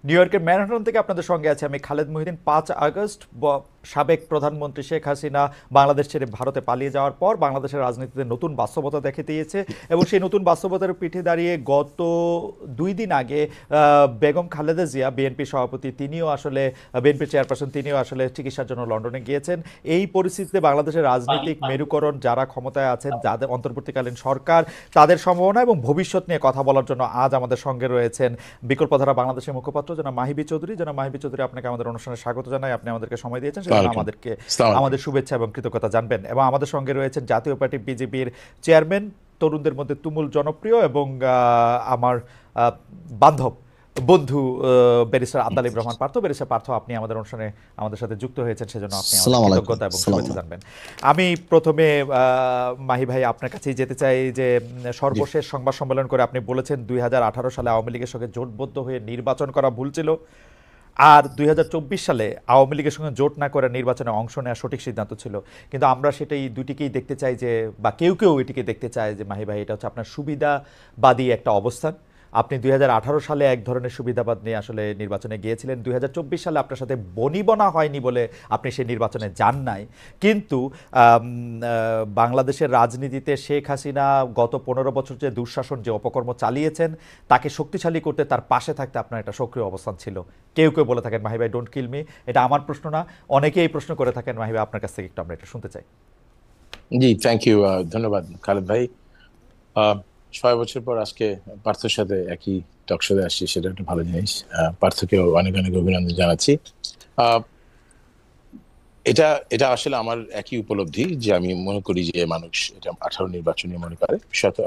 New ইয়র্কের Manhattan থেকে আপনাদের সঙ্গে আছে আমি খালেদ মহিউদ্দিন। 5 আগস্ট সাবেক প্রধানমন্ত্রী শেখ হাসিনা বাংলাদেশ ছেড়ে ভারতে পালিয়ে যাওয়ার পর বাংলাদেশের রাজনীতিতে নতুন বাস্তবতা দেখে দিয়েছে এবং সেই নতুন বাস্তবতার পিঠে দাঁড়িয়ে গত 2 দিন আগে বেগম খালেদা জিয়া বিএনপি সভাপতি তিনিও আসলে বিএনপি চেয়ারপারসন তিনিও আসলে চিকিৎসার জন্য লন্ডনে গিয়েছেন। এই পরিস্থিতিতে বাংলাদেশের রাজনৈতিক মেরুকরণ যারা ক্ষমতায় আছেন, যাদের অন্তর্বর্তীকালীন সরকার, তাদের সম্ভাবনা এবং ভবিষ্যৎ নিয়ে কথা বলার জন্য আজ আমাদের সঙ্গে রয়েছেন বিকল্পধারা বাংলাদেশের মুখপাত্র জনাব মাহিবী চৌধুরী। জনাব মাহিবী চৌধুরী, আপনাকে আমাদের অনুষ্ঠানে স্বাগত জানাই। আপনি আমাদেরকে সময় দিয়েছেন, সেজন্য আমাদেরকে আমাদের শুভেচ্ছা এবং কৃতজ্ঞতা জানবেন। এবং আমাদের সঙ্গে রয়েছেন জাতীয় পার্টি বিজেপির চেয়ারম্যান, তরুণদের মধ্যে তুমুল জনপ্রিয় এবং আমার বান্ধব বন্ধু ব্যারিস্টার আবদুল রহমান পার্থ। ব্যারিস্টার পার্থ, আপনি আমাদের অনুষ্ঠানে আমাদের সাথে যুক্ত হয়েছেন, সেজন্য আপনি আমাদের কৃতজ্ঞতা এবং শুভেচ্ছা জানবেন। আমি প্রথমে মাহি ভাই আপনার কাছেই যেতে চাই যে সর্বশেষ সংবাদ সম্মেলন করে আপনি বলেছেন 2018 সালে আওয়ামী লীগের সঙ্গে জোটবদ্ধ হয়ে নির্বাচন করা ভুল ছিল, আর 2024 সালে আওয়ামী লীগের সঙ্গে জোট না করে নির্বাচনে অংশ নেওয়া সঠিক সিদ্ধান্ত ছিল। কিন্তু আমরা সেটাই দুটিকেই দেখতে চাই যে, বা কেউ কেউ এটিকে দেখতে চায় যে মাহি ভাই এটা হচ্ছে আপনার সুবিধাবাদী একটা অবস্থান। আপনি 2018 সালে এক ধরনের সুবিধাবাদ নিয়ে আসলে নির্বাচনে গিয়েছিলেন, 2024 সালে আপনার সাথে বনিবনা হয়নি বলে আপনি সেই নির্বাচনে যান নাই। কিন্তু বাংলাদেশের রাজনীতিতে শেখ হাসিনা গত 15 বছর যে দুঃশাসন, যে অপকর্ম চালিয়েছেন, তাকে শক্তিশালী করতে তার পাশে থাকতে আপনার একটা সক্রিয় অবস্থান ছিল। কেউ কেউ বলে থাকেন মাহি ভাই ডোন্ট কিল মি, এটা আমার প্রশ্ন না, অনেকেই এই প্রশ্ন করে থাকেন। মাহি ভাই আপনার কাছ থেকে একটু আমরা এটা শুনতে চাই। জি, থ্যাংক ইউ, ধন্যবাদ খালেদ ভাই। 6 বছর পর আজকে পার্থর সাথে একই টক শোতে আসছি, সেটা একটা ভালো জিনিস। পার্থকেও অনেক অনেক অভিনন্দন জানাচ্ছি। এটা এটা আসলে আমার একই উপলব্ধি যে আমি মনে করি যে মানুষ এটা 18 নির্বাচনে মনে করে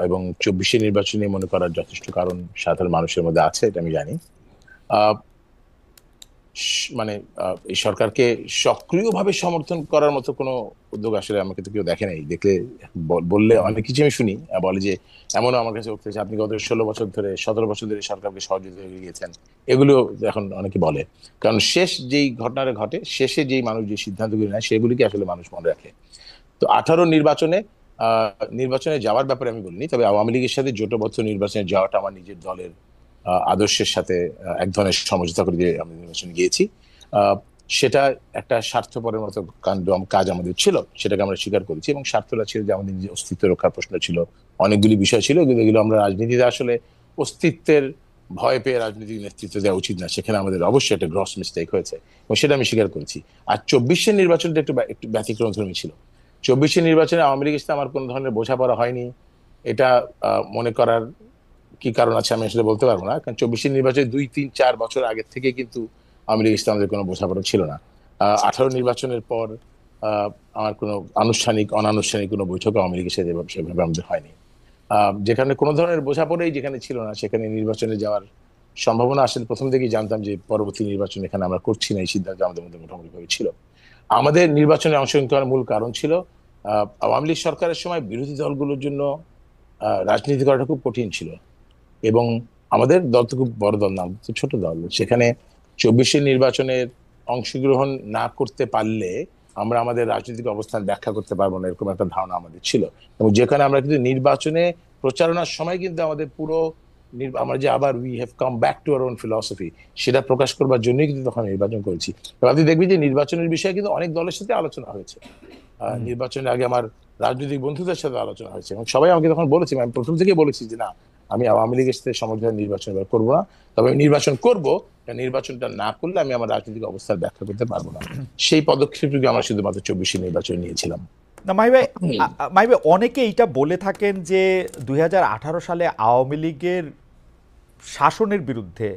এবং 24 নির্বাচনে মনে করার যথেষ্ট কারণ সাধারণ মানুষের মধ্যে আছে, এটা আমি জানি। মানে এই সরকারকে সক্রিয়ভাবে সমর্থন করার মতো কোনো উদ্যোগ আসলে আমাকে তো কেউ দেখে নাই। দেখলে বললে অনেক কিছু আমি শুনি, বলে যে এমনও আমার কাছে উঠতেছে আপনি গত 16 বছর ধরে 17 বছর ধরে সরকারকে সহযোগিতা করে গিয়েছেন, এগুলো এখন অনেকে বলে। কারণ শেষ যেই ঘটনাটা ঘটে, শেষে যেই মানুষ যে সিদ্ধান্তগুলি নেয় সেগুলিকে আসলে মানুষ মনে রাখে। তো 18 নির্বাচনে যাওয়ার ব্যাপারে আমি বলিনি, তবে আওয়ামী লীগের সাথে জোটবদ্ধ নির্বাচনে যাওয়াটা আমার নিজের দলের আদর্শের সাথে এক ধরনের সমঝোতা করে দিয়ে আমি নির্বাচনে গিয়েছি। সেটা একটা স্বার্থপরের মতো কাজ আমাদের ছিল, সেটাকে আমরা স্বীকার করেছি। এবং স্বার্থটা ছিল যে আমাদের নিজের অস্তিত্ব রক্ষার প্রশ্ন ছিল, অনেকগুলি বিষয় ছিল, যেগুলো আমরা রাজনীতিতে আসলে অস্তিত্বের ভয় পেয়ে রাজনীতিক নেতৃত্ব দেওয়া উচিত না, সেখানে আমাদের অবশ্যই একটা গ্রস মিস্টেক হয়েছে এবং সেটা আমি স্বীকার করেছি। আর 24 নির্বাচনটা একটু ব্যতিক্রম ধর্মী ছিল। 24 নির্বাচনে আওয়ামী লীগের সাথে আমার কোনো ধরনের বোঝাপড়া হয়নি, এটা মনে করার কি কারণ আছে আমি আসলে বলতে পারবো না। কারণ 24 নির্বাচনে 2-3-4 বছর আগে থেকে কিন্তু আওয়ামী লীগের সাথে আমাদের কোনো বোঝাপড়া ছিল না। 18 নির্বাচনের পর আমার কোনো আনুষ্ঠানিক অনানুষ্ঠানিক কোনো বৈঠক আওয়ামী লীগের সাথে সেভাবে আমাদের হয়নি। যেখানে কোনো ধরনের বোঝাপড়াই যেখানে ছিল না, সেখানে নির্বাচনে যাওয়ার সম্ভাবনা আসলে প্রথম থেকেই জানতাম যে পরবর্তী নির্বাচন এখানে আমরা করছি না, এই সিদ্ধান্ত আমাদের মধ্যে মোটামুটিভাবে ছিল। আমাদের নির্বাচনে অংশগ্রহণ করার মূল কারণ ছিল আওয়ামী লীগ সরকারের সময় বিরোধী দলগুলোর জন্য রাজনীতি করাটা খুব কঠিন ছিল এবং আমাদের দল তো খুব বড় দল না, তো ছোট দল। সেখানে 24 নির্বাচনের অংশগ্রহণ না করতে পারলে আমরা আমাদের রাজনৈতিক অবস্থান ব্যাখ্যা করতে পারবো না, এরকম একটা ধারণা আমাদের ছিল। এবং যেখানে আমরা কিন্তু নির্বাচনে প্রচারণার সময় কিন্তু আমাদের পুরো আমরা যে আবার we have come back to our own philosophy, সেটা প্রকাশ করবার জন্যই কিন্তু তখন নির্বাচন করেছি। আপনি দেখবেন যে নির্বাচনের বিষয়ে কিন্তু অনেক দলের সাথে আলোচনা হয়েছে। নির্বাচনের আগে আমার রাজনৈতিক বন্ধুদের সাথে আলোচনা হয়েছে এবং সবাই আমাকে তখন বলেছি, আমি প্রথম থেকে বলেছি যে না, আমি আওয়ামী লীগের সাথে সমঝোতা নির্বাচন করবো না, তবে আমি নির্বাচন করবো, নির্বাচনটা না করলে আমি আমার রাজনৈতিক অবস্থার ব্যাখ্যা করতে পারবো না। সেই পদক্ষেপটুকু আমরা শুধুমাত্র 24 নির্বাচন নিয়েছিলাম। না মাহি ভাই, অনেকে এইটা বলে থাকেন যে 2018 সালে আওয়ামী লীগের শাসনের বিরুদ্ধে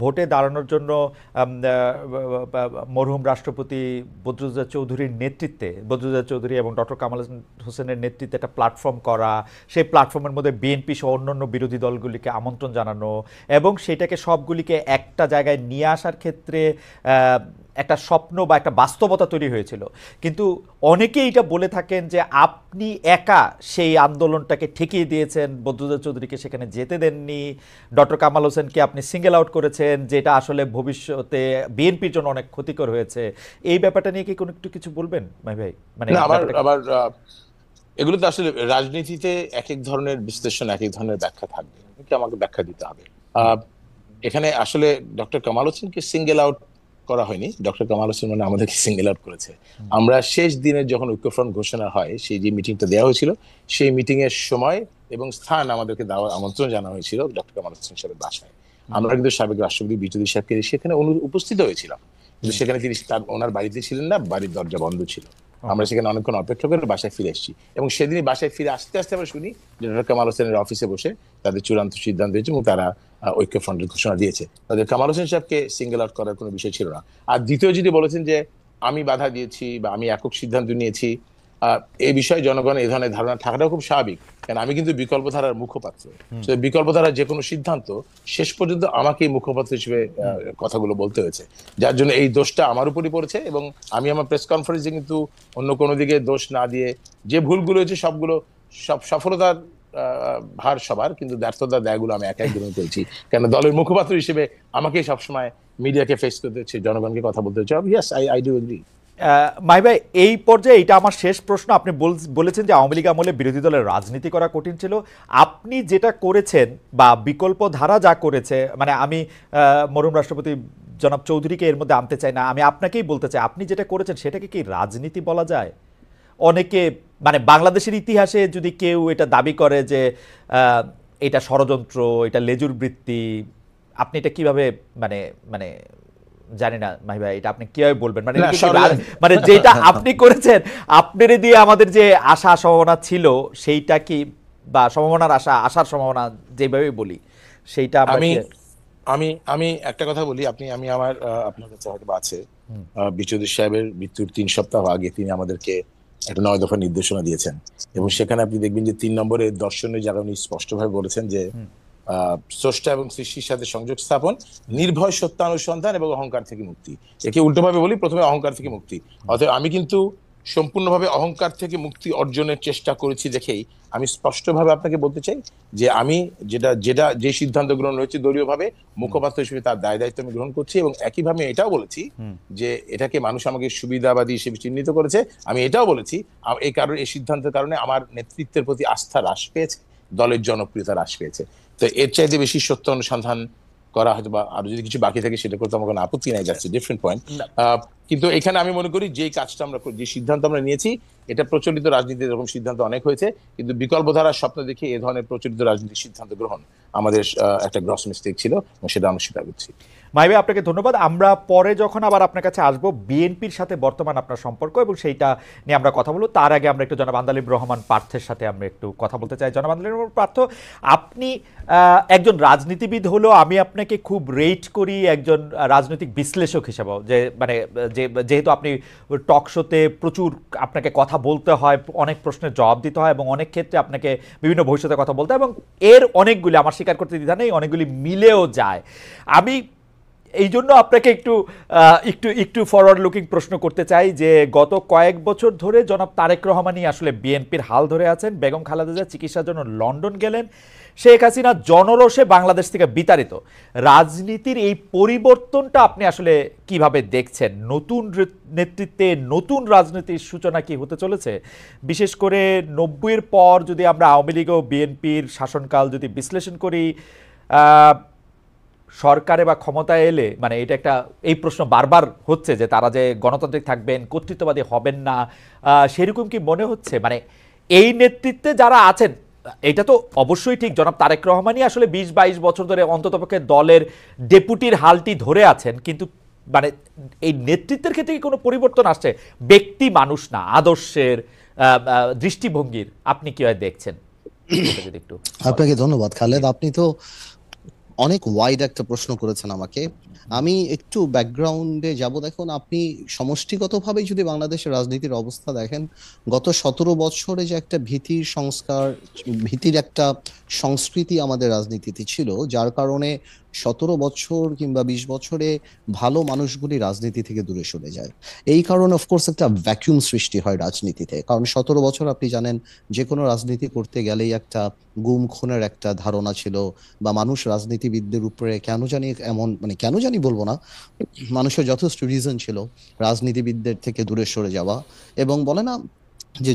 ভোটে দাঁড়ানোর জন্য মরহুম রাষ্ট্রপতি বদরুদ্দোজা চৌধুরীর নেতৃত্বে, বদরুদ্দোজা চৌধুরী এবং ডক্টর কামাল হোসেনের নেতৃত্বে একটা প্ল্যাটফর্ম করা, সেই প্ল্যাটফর্মের মধ্যে বিএনপি সহ অন্যান্য বিরোধী দলগুলিকে আমন্ত্রণ জানানো এবং সেটাকে সবগুলিকে একটা জায়গায় নিয়ে আসার ক্ষেত্রে একটা স্বপ্ন বা একটা বাস্তবতা তৈরি হয়েছিল। কিন্তু অনেকেই এটা বলে থাকেন যে আপনি একা সেই আন্দোলনটাকে ঠেকিয়ে দিয়েছেন, বদরুদ্দোজা চৌধুরীকে সেখানে যেতে দেননি, ডক্টর কামাল হোসেনকে আপনি সিঙ্গেল আউট করেছেন, যেটা আসলে ভবিষ্যতে বিএনপির জন্য অনেক ক্ষতিকর হয়েছে। এই ব্যাপারটা নিয়ে কি কোনো একটু কিছু বলবেন মাহি ভাই? মানে আবার এগুলো তো আসলে রাজনীতিতে এক এক ধরনের বিশ্লেষণ, এক এক ধরনের ব্যাখ্যা থাকবে, আমাকে ব্যাখ্যা দিতে হবে। এখানে আসলে ডক্টর কামাল হোসেনকে সিঙ্গেল আউট করা হয়নি, ডক্টর কামাল হোসেন মানে আমাদেরকে সিঙ্গেল আউট করেছে। আমরা শেষ দিনে যখন ঐক্যফ্রন্ট ঘোষণা হয়, সেই যে মিটিংটা দেওয়া হয়েছিল, সেই মিটিং এর সময় এবং স্থান আমাদেরকে আমন্ত্রণ জানানো হয়েছিল ডক্টর কামাল হোসেন সাহেবের বাসায়। আমরা কিন্তু সাবেক রাষ্ট্রপতি বিদ্যুৎ সাহেবকে সেখানে উপস্থিত হয়েছিলাম, কিন্তু সেখানে তিনি ওনার বাড়িতে ছিলেন না, বাড়ির দরজা বন্ধ ছিল। আমরা সেখানে অনেকক্ষণ অপেক্ষা করে বাসায় ফিরে এসেছি, এবং সেদিনই বাসায় ফিরে আসতে আসতে আমরা শুনি যে ডক্টর কামাল হোসেনের অফিসে বসে তাদের চূড়ান্ত সিদ্ধান্ত হয়েছে এবং তারা ঐক্যফ্রন্টের ঘোষণা দিয়েছে। তাদের কামাল হোসেন সাহেবকে সিঙ্গেল আউট করার কোনো বিষয় ছিল না। আর দ্বিতীয় যদি বলেছেন যে আমি বাধা দিয়েছি বা আমি একক সিদ্ধান্ত নিয়েছি, এই বিষয়ে জনগণের এই ধরনের ধারণা থাকাটাও খুব স্বাভাবিক, কারণ আমি কিন্তু বিকল্পধারার মুখপাত্র। বিকল্পধারার যে কোনো সিদ্ধান্ত শেষ পর্যন্ত আমাকেই মুখপাত্র হিসেবে কথাগুলো বলতে হয়েছে, যার জন্য এই দোষটা আমার উপরই পড়েছে। এবং আমি আমার প্রেস কনফারেন্সে কিন্তু অন্য কোনো দিকে দোষ না দিয়ে, যে ভুলগুলো হয়েছে সবগুলো, সব সফলতার ভার সবার, কিন্তু ব্যর্থতার দায়গুলো আমি একাই গ্রহণ করেছি, কেন দলের মুখপাত্র হিসেবে আমাকেই সবসময় মিডিয়াকে ফেস করতে হচ্ছে, জনগণকে কথা বলতে হচ্ছে। Yes, I do agri. Mahi ভাই, এই পর্যায়ে এটা আমার শেষ প্রশ্ন। আপনি বলেছেন যে আওয়ামী লীগ আমলে বিরোধী দলের রাজনীতি করা কঠিন ছিল। আপনি যেটা করেছেন বা বিকল্প ধারা যা করেছে, মানে আমি মরহুম রাষ্ট্রপতি জনাব চৌধুরীকে এর মধ্যে আনতে চাই না, আমি আপনাকেই বলতে চাই, আপনি যেটা করেছেন সেটাকে কি রাজনীতি বলা যায়? অনেকে, মানে বাংলাদেশের ইতিহাসে যদি কেউ এটা দাবি করে যে এটা ষড়যন্ত্র, এটা লেজুর বৃত্তি, আপনি এটা কিভাবে, মানে মানে জানি না মাহি ভাই, এটা আপনি কিভাবে বলবেন? মানে মানে যেটা আপনি করেছেন, আপনার দিয়ে আমাদের যে আশা সম্ভাবনা ছিল সেইটা কি, বা সম্ভাবনার আশার সম্ভাবনা যেভাবে বলি সেইটা আমি আমি আমি একটা কথা বলি, আমি আমার আপনার কাছে হয়তো আছে, বিচৌধুরী সাহেবের মৃত্যুর 3 সপ্তাহ আগে তিনি আমাদেরকে একটা 9 দফা নির্দেশনা দিয়েছেন, এবং সেখানে আপনি দেখবেন যে 3 নম্বরের দর্শনের জায়গা উনি স্পষ্টভাবে বলেছেন যে স্রষ্টা এবং সৃষ্টির সাথে সংযোগ স্থাপন, নির্ভয় সত্যানুসন্ধান এবং অহংকার থেকে মুক্তি। একে উল্টোভাবে বলি, প্রথমে অহংকার থেকে মুক্তি। অতএব আমি কিন্তু সম্পূর্ণভাবে অহংকার থেকে মুক্তি অর্জনের চেষ্টা করেছি দেখেই আমি স্পষ্টভাবে আপনাকে বলতে চাই যে আমি যে সিদ্ধান্ত গ্রহণ হয়েছে দলীয়ভাবে, মুখপাত্র হিসেবে তার দায় দায়িত্ব আমি গ্রহণ করছি, এবং একইভাবে এটাও বলেছি যে এটাকে মানুষ আমাকে সুবিধাবাদী হিসেবে চিহ্নিত করেছে। আমি এটাও বলেছি এই কারণে, এই সিদ্ধান্তের কারণে আমার নেতৃত্বের প্রতি আস্থা হ্রাস পেয়েছে, দলের জনপ্রিয়তা হ্রাস পেয়েছে। তো এর চাইতে বেশি সত্য অনুসন্ধান করা হয়তো বা আরো যদি কিছু বাকি থাকে সেটা করতে আমার কোনো আপত্তি নাই, যাচ্ছে ডিফারেন্ট পয়েন্ট। কিন্তু এখানে আমি মনে করি যে কাজটা আমরা, যে সিদ্ধান্ত আমরা নিয়েছি, এটা প্রচলিত রাজনীতির এরকম সিদ্ধান্ত অনেক হয়েছে, কিন্তু বিকল্প ধারার স্বপ্ন দেখে এ ধরনের প্রচলিত রাজনীতির সিদ্ধান্ত গ্রহণ আমাদের একটা গ্রস মিস্টেক ছিল, এবং সেটা আমরা স্বীকার করছি। মাহি ভাই, আপনাকে ধন্যবাদ। আমরা পরে যখন আবার আপনার কাছে আসবো, বিএনপির সাথে বর্তমান আপনার সম্পর্ক এবং সেইটা নিয়ে আমরা কথা বলবো, তার আগে আমরা একটু জনাব আন্দালিব রহমান পার্থের সাথে আমরা একটু কথা বলতে চাই। জনাব আন্দালিব রহমান পার্থ, আপনি একজন রাজনীতিবিদ হলেও আমি আপনাকে খুব রেট করি একজন রাজনৈতিক বিশ্লেষক হিসেবেও, যে মানে যেহেতু আপনি টক শোতে প্রচুর আপনাকে কথা বলতে হয়, অনেক প্রশ্নের জবাব দিতে হয়, এবং অনেক ক্ষেত্রে আপনাকে বিভিন্ন ভবিষ্যতে কথা বলতে হয়, এবং এর অনেকগুলি, আমার স্বীকার করতে দ্বিধা নেই, অনেকগুলি মিলেও যায়। আমি এই জন্য আপনাকে একটু একটু একটু ফরওয়ার্ড লুকিং প্রশ্ন করতে চাই যে গত কয়েক বছর ধরে জনাব তারেক রহমানই আসলে বিএনপির হাল ধরে আছেন। বেগম খালেদা জিয়া চিকিৎসার জন্য লন্ডন গেলেন, শেখ হাসিনা জনরোষে বাংলাদেশ থেকে বিতাড়িত। রাজনীতির এই পরিবর্তনটা আপনি আসলে কিভাবে দেখছেন? নতুন নেতৃত্বে নতুন রাজনীতির সূচনা কি হতে চলেছে? বিশেষ করে 90-এর পর যদি আমরা আওয়ামী লীগ ও বিএনপির শাসনকাল যদি বিশ্লেষণ করি, সরকারে বা ক্ষমতায় এলে, মানে এটা একটা, এই প্রশ্ন বারবার হচ্ছে যে তারা যে গণতান্ত্রিক থাকবেন, কর্তৃত্ববাদী হবেন না, সেরকম কি মনে হচ্ছে? মানে এই নেতৃত্বে যারা আছেন, এটা তো অবশ্যই ঠিক, জনাব তারেক রহমানই আসলে 20-22 বছর ধরে অন্ততপক্ষে দলের ডেপুটির হালটি ধরে আছেন, কিন্তু মানে এই নেতৃত্বের ক্ষেত্রে কি কোনো পরিবর্তন আসছে? ব্যক্তি মানুষ না, আদর্শের, দৃষ্টিভঙ্গির, আপনি কিভাবে দেখছেন? একটু। আপনাকে ধন্যবাদ খালেদ, আপনি তো অনেক ওয়াইড একটা প্রশ্ন করেছেন আমাকে। আমি একটু ব্যাকগ্রাউন্ডে যাব। দেখুন, আপনি সমষ্টিগতভাবে যদি বাংলাদেশের রাজনীতির অবস্থা দেখেন, গত 17 বছরে যে একটা ভীতির সংস্কার, ভীতির একটা সংস্কৃতি আমাদের রাজনীতিতে ছিল, যার কারণে 17 বছর কিংবা 20 বছরে ভালো মানুষগুলি রাজনীতি থেকে দূরে সরে যায়। এই কারণে অফকোর্স একটা ভ্যাকুয়াম সৃষ্টি হয় রাজনীতিতে, কারণ 17 বছর আপনি জানেন যে কোনো রাজনীতি করতে গেলেই একটা গুম খুনের একটা ধারণা ছিল, বা মানুষ রাজনীতিবিদদের উপরে কেন জানি এমন, মানে কেন জানি বলবো না, মানুষের যথেষ্ট রিজন ছিল রাজনীতিবিদদের থেকে দূরে সরে যাওয়া, এবং বলে না যে